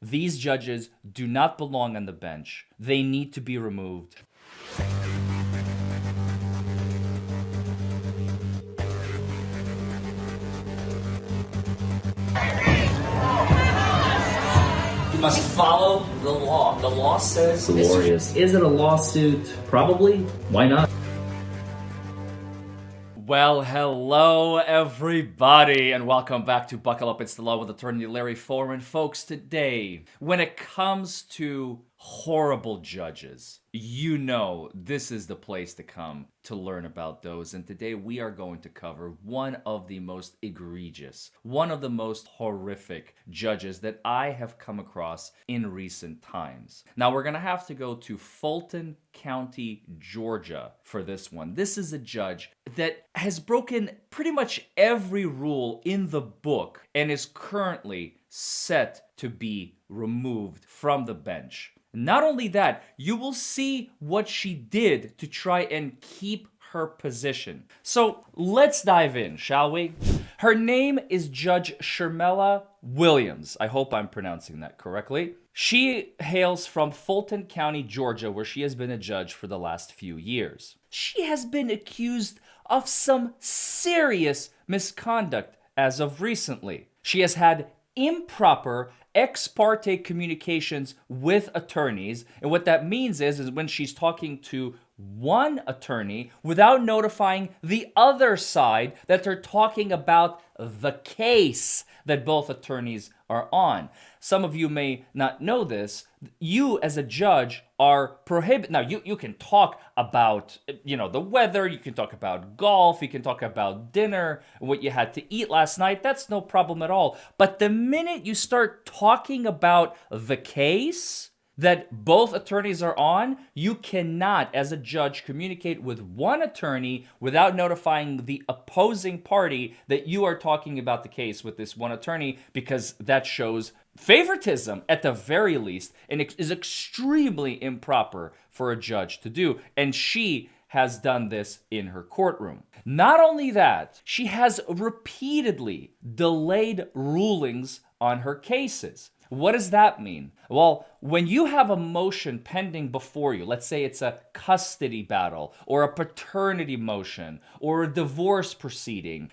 These judges do not belong on the bench. They need to be removed. You must follow the law. The law says... Glorious. Is it a lawsuit? Probably. Why not? Well, hello everybody, and welcome back to Buckle Up, It's the Law with attorney Larry Forman. Folks, today, when it comes to horrible judges, you know this is the place to come to learn about those. And today we are going to cover one of the most egregious, one of the most horrific judges that I have come across in recent times. Now we're going to have to go to Fulton County, Georgia for this one. This is a judge that has broken pretty much every rule in the book and is currently set to be removed from the bench. Not only that, you will see what she did to try and keep her position. So let's dive in, shall we? Her name is Judge Shermella Williams. I hope I'm pronouncing that correctly. She hails from Fulton County, Georgia, where she has been a judge for the last few years. She has been accused of some serious misconduct as of recently. She has had improper ex parte communications with attorneys, and what that means is when she's talking to one attorney without notifying the other side that they're talking about the case that both attorneys are on. Some of you may not know this. You as a judge are prohibited. Now, you can talk about, the weather, you can talk about golf, you can talk about dinner, what you had to eat last night. That's no problem at all. But the minute you start talking about the case that both attorneys are on, you cannot, as a judge, communicate with one attorney without notifying the opposing party that you are talking about the case with this one attorney, because that shows favoritism at the very least, and it is extremely improper for a judge to do. And she has done this in her courtroom. Not only that, she has repeatedly delayed rulings on her cases. What does that mean? Well, when you have a motion pending before you, let's say it's a custody battle or a paternity motion or a divorce proceeding,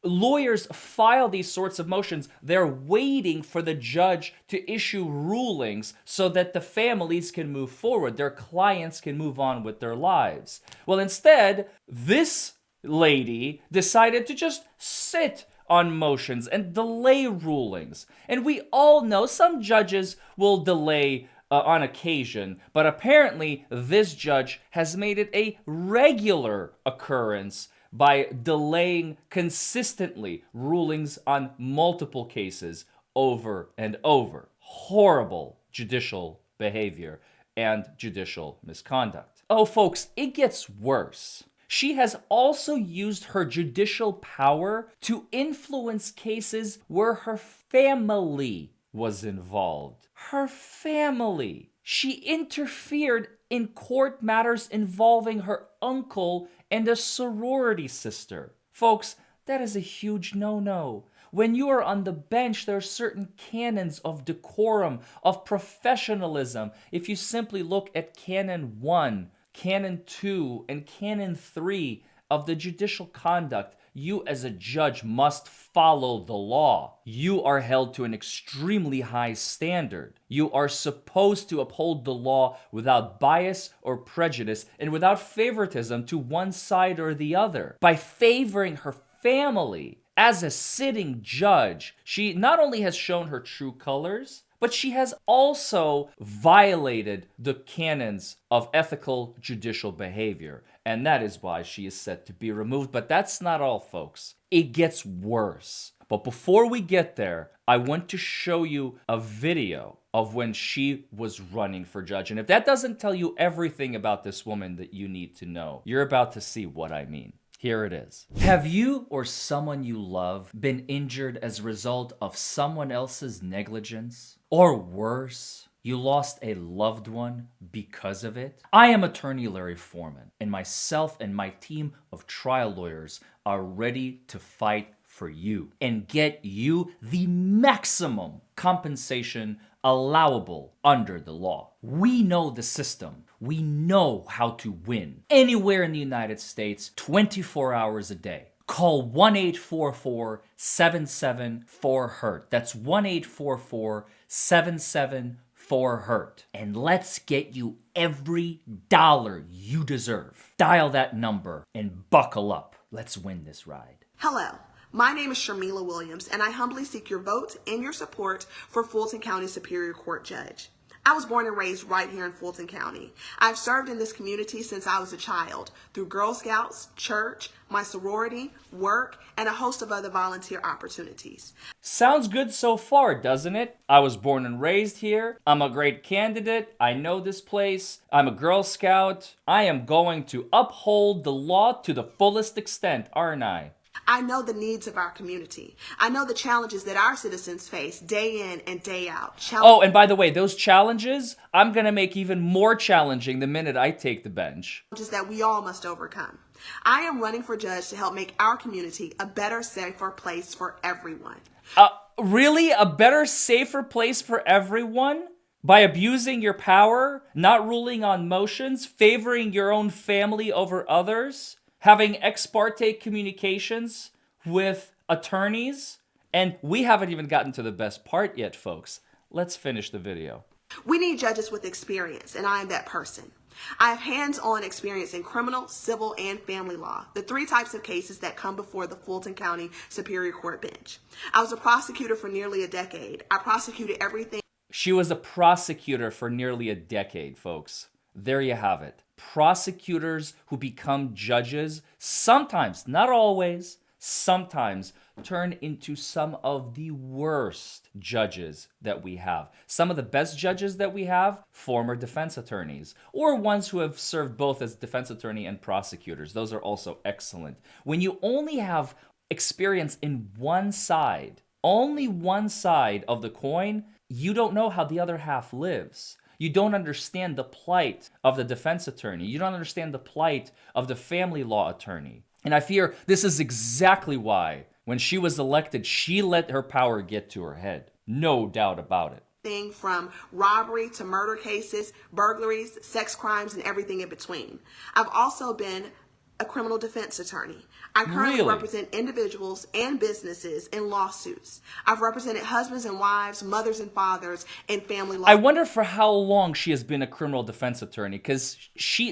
lawyers file these sorts of motions. They're waiting for the judge to issue rulings so that the families can move forward, their clients can move on with their lives. Well, instead, this lady decided to just sit on motions and delay rulings. And we all know some judges will delay on occasion, but apparently this judge has made it a regular occurrence by delaying consistently rulings on multiple cases over and over. Horrible judicial behavior and judicial misconduct. Oh, folks, it gets worse. She has also used her judicial power to influence cases where her family was involved. Her family. She interfered in court matters involving her uncle and a sorority sister. Folks, that is a huge no-no. When you are on the bench, there are certain canons of decorum, of professionalism. If you simply look at Canon 1, Canon 2, and Canon 3 of the judicial conduct, you as a judge must follow the law. You are held to an extremely high standard. You are supposed to uphold the law without bias or prejudice and without favoritism to one side or the other. By favoring her family as a sitting judge, she not only has shown her true colors, but she has also violated the canons of ethical judicial behavior. And that is why she is set to be removed. But that's not all, folks. It gets worse. But before we get there, I want to show you a video of when she was running for judge. And if that doesn't tell you everything about this woman that you need to know, you're about to see what I mean. Here it is. Have you or someone you love been injured as a result of someone else's negligence? Or worse, you lost a loved one because of it? I am attorney Larry Forman, and myself and my team of trial lawyers are ready to fight for you and get you the maximum compensation allowable under the law. We know the system. We know how to win. Anywhere in the United States, 24 hours a day. Call 1-844-774-HURT. That's 1-844-774-HURT. And let's get you every dollar you deserve. Dial that number and buckle up. Let's win this ride. Hello, my name is Sharmila Williams, and I humbly seek your vote and your support for Fulton County Superior Court Judge. I was born and raised right here in Fulton County. I've served in this community since I was a child through Girl Scouts, church, my sorority, work, and a host of other volunteer opportunities. Sounds good so far, doesn't it? I was born and raised here. I'm a great candidate. I know this place. I'm a Girl Scout. I am going to uphold the law to the fullest extent, aren't I? I know the needs of our community. I know the challenges that our citizens face day in and day out. Oh, and by the way, those challenges, I'm going to make even more challenging the minute I take the bench. Challenges that we all must overcome. I am running for judge to help make our community a better, safer place for everyone. Really? A better, safer place for everyone? By abusing your power, not ruling on motions, favoring your own family over others? Having ex parte communications with attorneys. And we haven't even gotten to the best part yet, folks. Let's finish the video. We need judges with experience, and I am that person. I have hands-on experience in criminal, civil, and family law, the three types of cases that come before the Fulton County Superior Court bench. I was a prosecutor for nearly a decade. I prosecuted everything. She was a prosecutor for nearly a decade, folks. There you have it. Prosecutors who become judges sometimes, not always, sometimes turn into some of the worst judges that we have. Some of the best judges that we have, former defense attorneys, or ones who have served both as defense attorney and prosecutors. Those are also excellent. When you only have experience in one side, only one side of the coin, you don't know how the other half lives. You don't understand the plight of the defense attorney. You don't understand the plight of the family law attorney. And I fear this is exactly why, when she was elected, she let her power get to her head. No doubt about it. From robbery to murder cases, burglaries, sex crimes, and everything in between. I've also been a criminal defense attorney. I currently represent individuals and businesses in lawsuits. I've represented husbands and wives, mothers and fathers in family law. I wonder for how long she has been a criminal defense attorney, because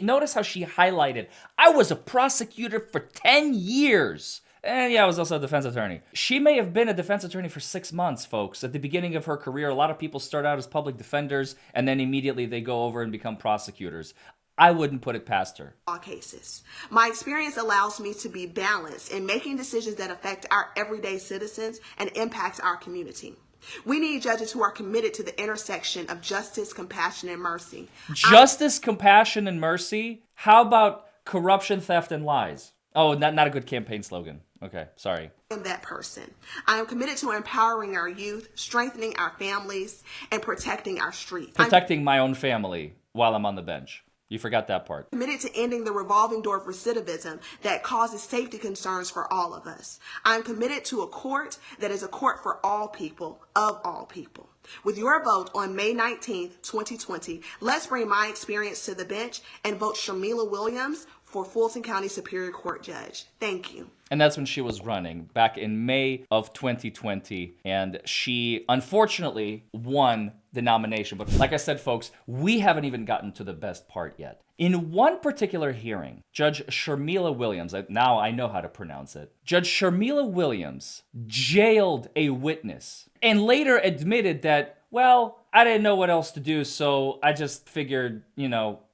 notice how she highlighted, I was a prosecutor for 10 years. And yeah, I was also a defense attorney. She may have been a defense attorney for 6 months, folks. At the beginning of her career, a lot of people start out as public defenders, and then immediately they go over and become prosecutors. I wouldn't put it past her. Cases. My experience allows me to be balanced in making decisions that affect our everyday citizens and impact our community. We need judges who are committed to the intersection of justice, compassion, and mercy. Justice, compassion, and mercy? How about corruption, theft, and lies? Oh, not a good campaign slogan. Okay, sorry. I am that person. I am committed to empowering our youth, strengthening our families, and protecting our streets. Protecting my own family while I'm on the bench. You forgot that part. Committed to ending the revolving door of recidivism that causes safety concerns for all of us. I'm committed to a court that is a court for all people, of all people. With your vote on May 19th, 2020, let's bring my experience to the bench and vote Sharmila Williams for Fulton County Superior Court Judge. Thank you. And that's when she was running, back in May of 2020. And she, unfortunately, won the nomination. But like I said, folks, we haven't even gotten to the best part yet. In one particular hearing, Judge Sharmila Williams, now I know how to pronounce it, Judge Sharmila Williams jailed a witness and later admitted that, well, I didn't know what else to do, so I just figured,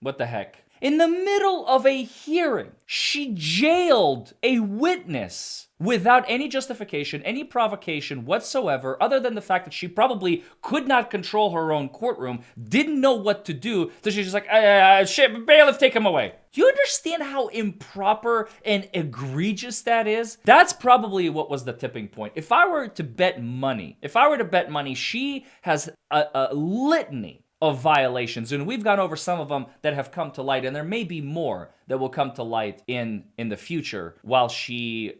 what the heck. In the middle of a hearing, she jailed a witness without any justification, any provocation whatsoever, other than the fact that she probably could not control her own courtroom, didn't know what to do, so she's just like, shit, bailiff, take him away. Do you understand how improper and egregious that is? That's probably what was the tipping point. If I were to bet money, she has a litany of violations, and we've gone over some of them that have come to light, and there may be more that will come to light in the future while she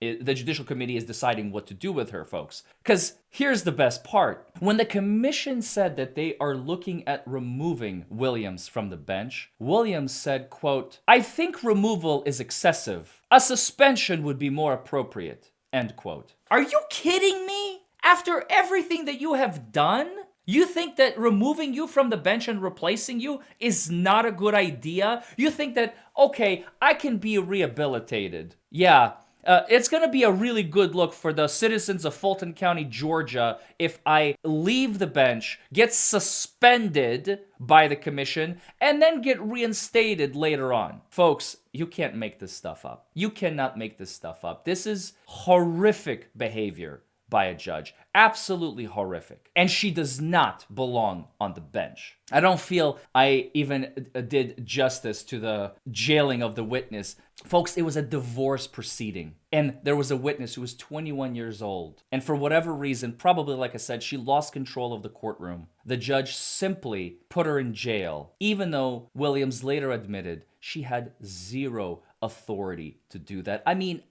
the Judicial Committee is deciding what to do with her, folks. Because here's the best part. When the commission said that they are looking at removing Williams from the bench, Williams said, quote, "I think removal is excessive. A suspension would be more appropriate," end quote. Are you kidding me? After everything that you have done? You think that removing you from the bench and replacing you is not a good idea? You think that, okay, I can be rehabilitated. Yeah, it's going to be a really good look for the citizens of Fulton County, Georgia, if I leave the bench, get suspended by the commission, and then get reinstated later on. Folks, you can't make this stuff up. You cannot make this stuff up. This is horrific behavior by a judge. Absolutely horrific. And she does not belong on the bench. I don't feel I even did justice to the jailing of the witness. Folks, it was a divorce proceeding. And there was a witness who was 21 years old. And for whatever reason, probably like I said, she lost control of the courtroom. The judge simply put her in jail, even though Williams later admitted she had zero authority to do that. I mean,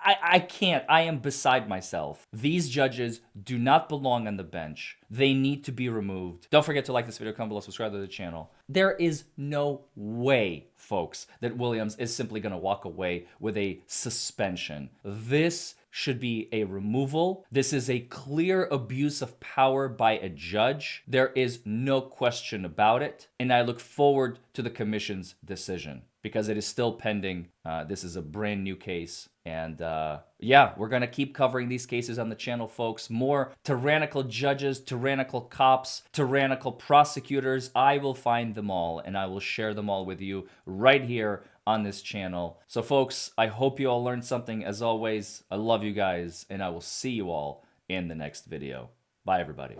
I can't. I am beside myself. These judges do not belong on the bench. They need to be removed. Don't forget to like this video, comment below, subscribe to the channel. There is no way, folks, that Williams is simply going to walk away with a suspension. This should be a removal. This is a clear abuse of power by a judge. There is no question about it. And I look forward to the commission's decision because it is still pending. This is a brand new case. And yeah, we're going to keep covering these cases on the channel, folks. More tyrannical judges, tyrannical cops, tyrannical prosecutors. I will find them all and I will share them all with you right here on this channel. So folks, I hope you all learned something. As always, I love you guys and I will see you all in the next video. Bye, everybody.